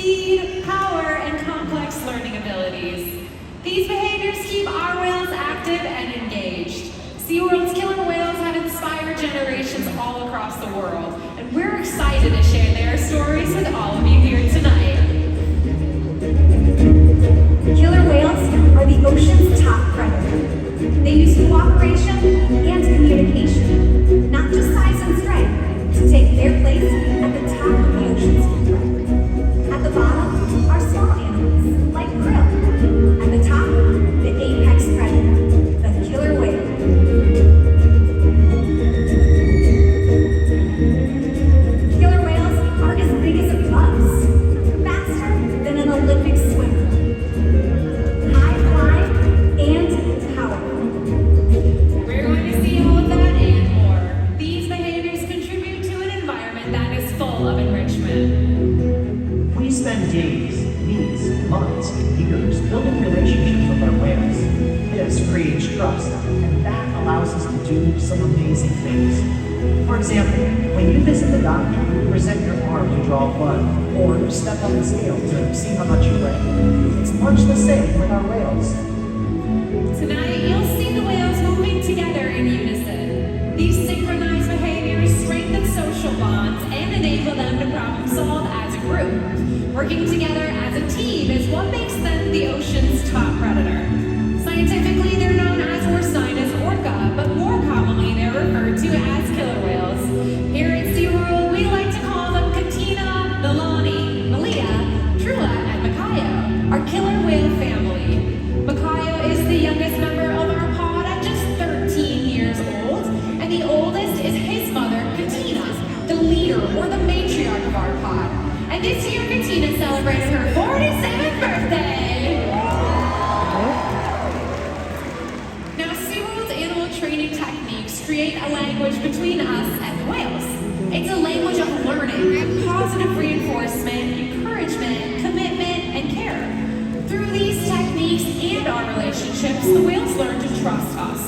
speed, power, and complex learning abilities. These behaviors keep our whales active and engaged. SeaWorld's killer whales have inspired generations all across the world, and we're excited to share their stories with all of you here tonight. Killer whales are the ocean's top predator. They use cooperation and communication, not just size and strength, to take their place at the top of the ocean's food web. At the bottom are small animals, like krill. At the top, the apex predator, the killer whale. Killer whales are as big as a bus, faster than an Olympic swimmer. High flying and powerful. We're going to see all of that and more. These behaviors contribute to an environment that is full of enrichment. We spend days, weeks, months, years building relationships with our whales. This creates trust, and that allows us to do some amazing things. For example, when you visit the doctor, you present your arm to draw blood, or you step on the scale to see how much you weigh. It's much the same with our whales. Tonight, you'll see the whales moving together in unison. These synchronized behaviors strengthen social bonds and enable them to problem solve as a group. Working together as a team is what makes them the ocean's top predator. Scientifically, they're known as or signed as Orca, but more commonly they're referred to as killer whales. Here at SeaWorld, we like to call them Katina, Nalani, Malia, Trula, and Makayo, our killer whale family. Makayo is the youngest member of our pod at just 13 years old, and the oldest is his mother, Katina, the leader or the matriarch of our pod. And this year, Katina celebrated her 47th birthday! Now, SeaWorld's animal training techniques create a language between us and the whales. It's a language of learning, positive reinforcement, encouragement, commitment, and care. Through these techniques and our relationships, the whales learn to trust us.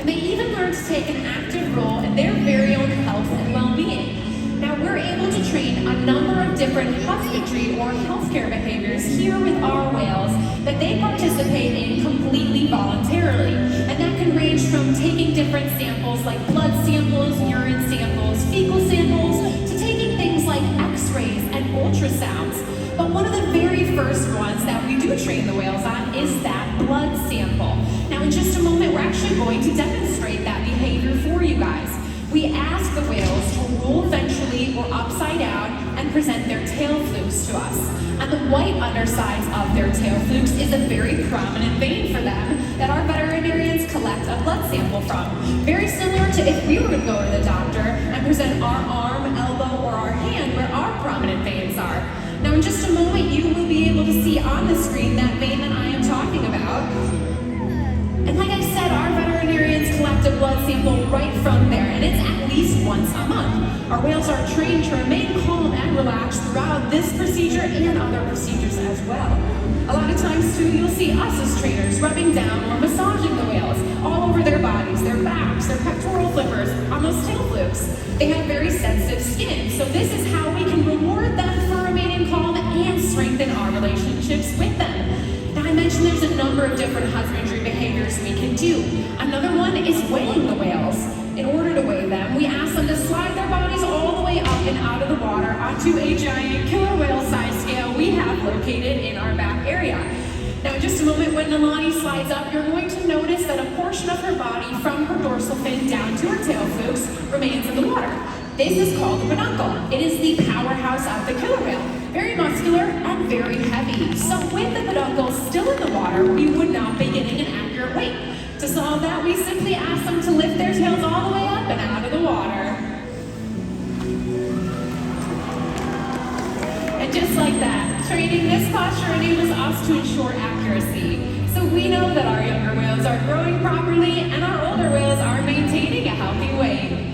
And they even learn to take an active role in their very own health and well-being. Now, we're able to train a number of different husbandry or healthcare behaviors here with our whales that they participate in completely voluntarily. And that can range from taking different samples like blood samples, urine samples, fecal samples, to taking things like x-rays and ultrasounds. But one of the very first ones that we do train the whales on is that blood sample. Now, in just a moment, we're actually going to demonstrate that behavior for you guys. We ask the whales to roll ventrally or upside down and present their tail flukes to us. And the white undersides of their tail flukes is a very prominent vein for them that our veterinarians collect a blood sample from. Very similar to if we were to go to the doctor and present our arm, elbow, or our hand where our prominent veins are. Now, in just a moment, you will be able to see on the screen that vein that I am talking about. And like I said, our veterinarians collect a blood sample right from there, and it's at least once a month. Our whales are trained to remain calm and relaxed throughout this procedure and other procedures as well. A lot of times, too, you'll see us as trainers rubbing down or massaging the whales all over their bodies, their backs, their pectoral flippers, on those tail flukes. They have very sensitive skin, so this is how we can reward them for remaining calm and strengthen our relationships with them. Now, I mentioned there's a number of different husbandry behaviors we can do. Another one is weighing the whales. In order to weigh them, we ask them to slide their bodies all the way up and out of the water onto a giant killer whale size scale we have located in our back area. Now, in just a moment, when Nalani slides up, you're going to notice that a portion of her body from her dorsal fin down to her tail flukes remains in the water. This is called the peduncle. It is the powerhouse of the killer whale. Very muscular and very heavy. So with the peduncle still in the water, we would not be getting an accurate weight. To solve that, we simply ask them to lift their tails all the way up and out of the water. And just like that, training this posture enables us to ensure accuracy. So we know that our younger whales are growing properly and our older whales are maintaining a healthy weight.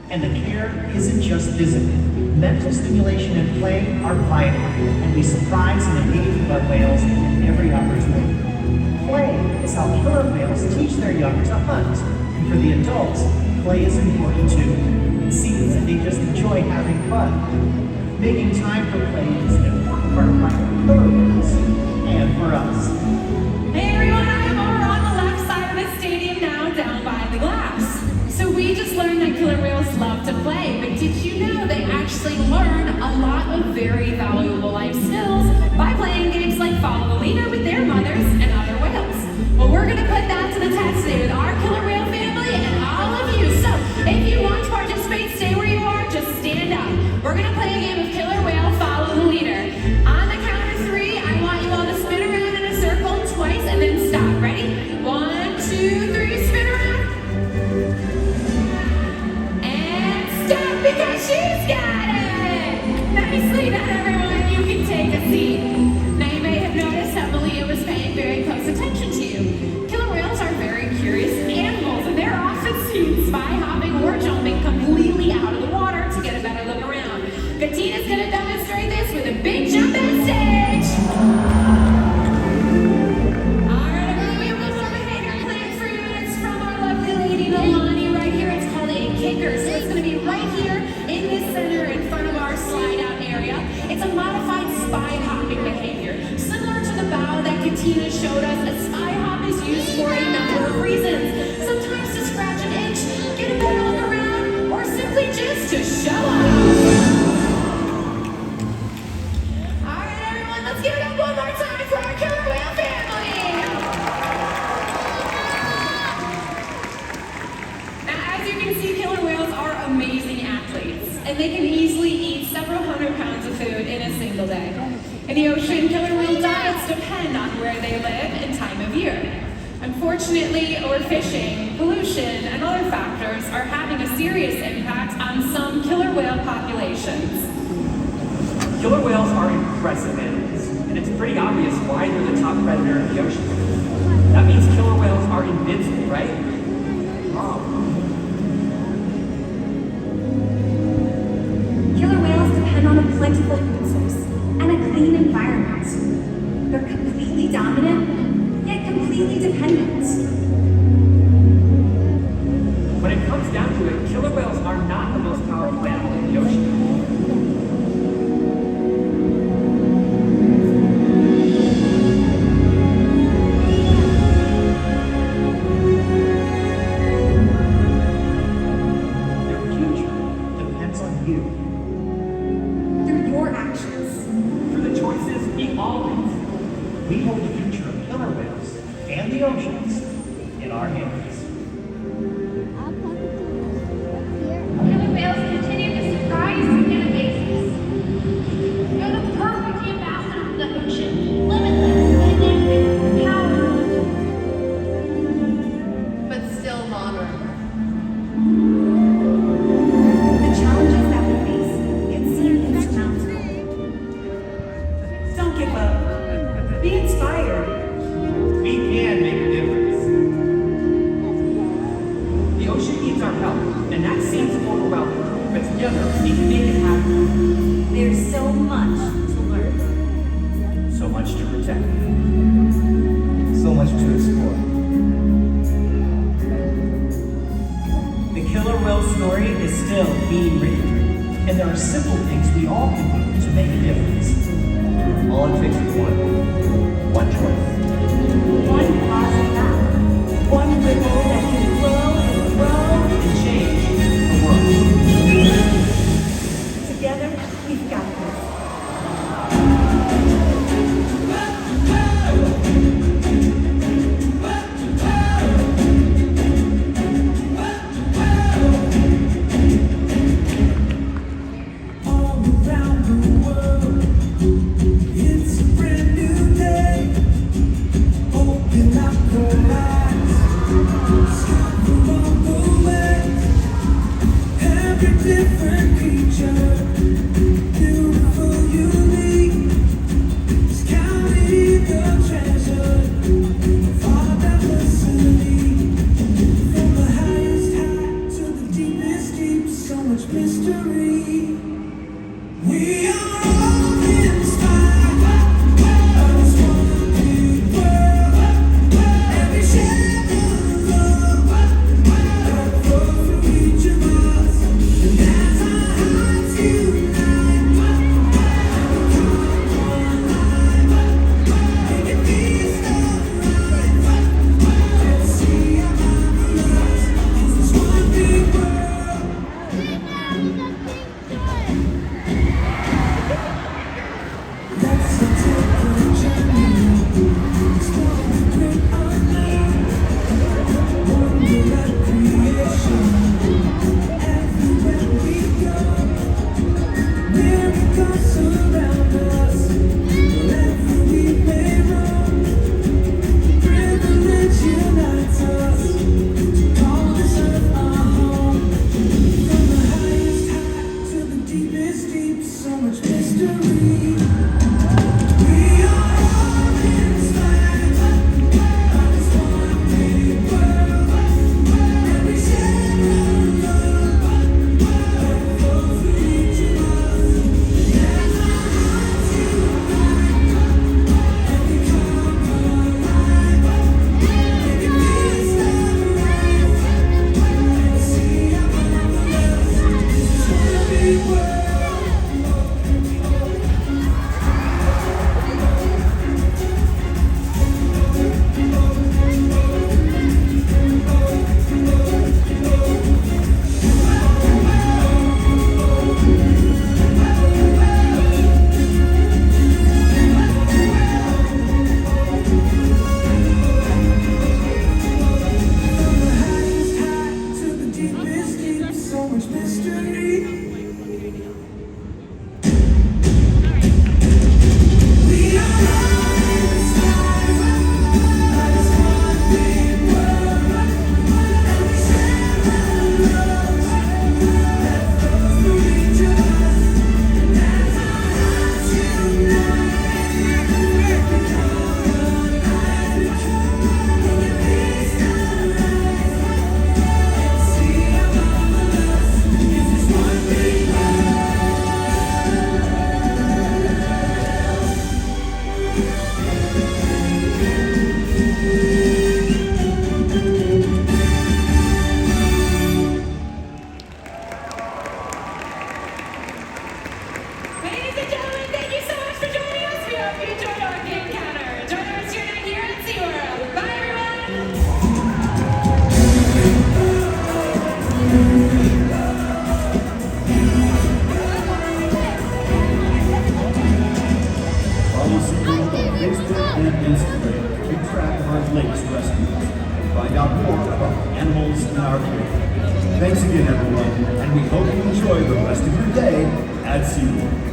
And the care isn't just physical. Mental stimulation and play are vital, and we surprise and engage with our whales in every opportunity. Play is how killer whales teach their young to hunt, and for the adults, play is important too. It seems that they just enjoy having fun. Making time for play is an important part of life for killer whales and for us. Hey everyone, I'm over on the left side of the stadium now, down by the glass. So we just learned that killer whales love to play, but did you know they actually learn a lot of very valuable life skills by playing games like follow the leader with their mothers and other whales? Well, we're gonna put that to the test today with our killer whale family and all of you. So if you want to participate, stay where you are, just stand up. We're gonna play a game of killer whale follow the leader. On the count of 3, I want you all to spin around in a circle twice and then stop. Ready? 1, 2, 3, spin around. And stop because she's got it! Nicely done, everyone. You can take a seat. Now you may have noticed that Malia was paying very close attention to you. Killer whales are very curious animals, and they're often seen spy hopping or jumping completely out of the water to get a better look around. Katina's gonna demonstrate this with a big jump on stage. Alright, everyone, we have a little behavior plan for you. It's from our lovely lady Nalani right here. It's called a kicker. So it's gonna be right here in the center in front of our slide out area. It's a modified spy hopping behavior. Similar to the bow that Katina showed us, a spy hop is used for a number of reasons. Sometimes to scratch an itch, get a better look around, or simply just to show off. Alright everyone, let's give it up one more time for our killer whale family! Now as you can see, killer whales are amazing athletes, and they can easily eat several hundred pounds of food in a single day. In the ocean, killer whale diets depend on where they live and time of year. Unfortunately, overfishing, pollution, and other factors are having a serious impact on some killer whale populations. Killer whales are impressive animals, and it's pretty obvious why they're the top predator in the ocean. That means killer whales are invincible, right? Killer whales depend on a plentiful food source and a clean environment. They're completely dominant, yet completely dependent. When it comes down to it, killer whales are not the most powerful animal in the ocean. Their future depends on you. Through your actions. Through the choices we all make. We hold the future of killer whales and the oceans in our hands. Killer whales continue to surprise and amaze us. They're the perfect ambassador for the ocean, limitless, connected, powerful, but still modern. The challenges that we face can seem insurmountable. Don't give up. Be inspired. We can make a difference. The ocean needs our help, and that seems overwhelming. But together, we can make it happen. There's so much to learn. So much to protect. So much to explore. The killer whale story is still being written, and there are simple things we all can do to make a difference. All it takes is one choice. One positive act. One ripple that can grow and grow. And change the world. Together, we've got this. All around the world, it's a brand new day. Open up your eyes, stop along the way. Every different creature, beautiful, unique. It's counting the treasure of our diversity. From the highest high to the deepest deep, so much mystery. We are all inspired by this one big world. Every shade of love that flows through each of us. And as our hearts unite, follow SeaWorld on Facebook and Instagram to keep track of our latest rescues. Find out more about the animals in our care. Thanks again, everyone, and we hope you enjoy the rest of your day at SeaWorld.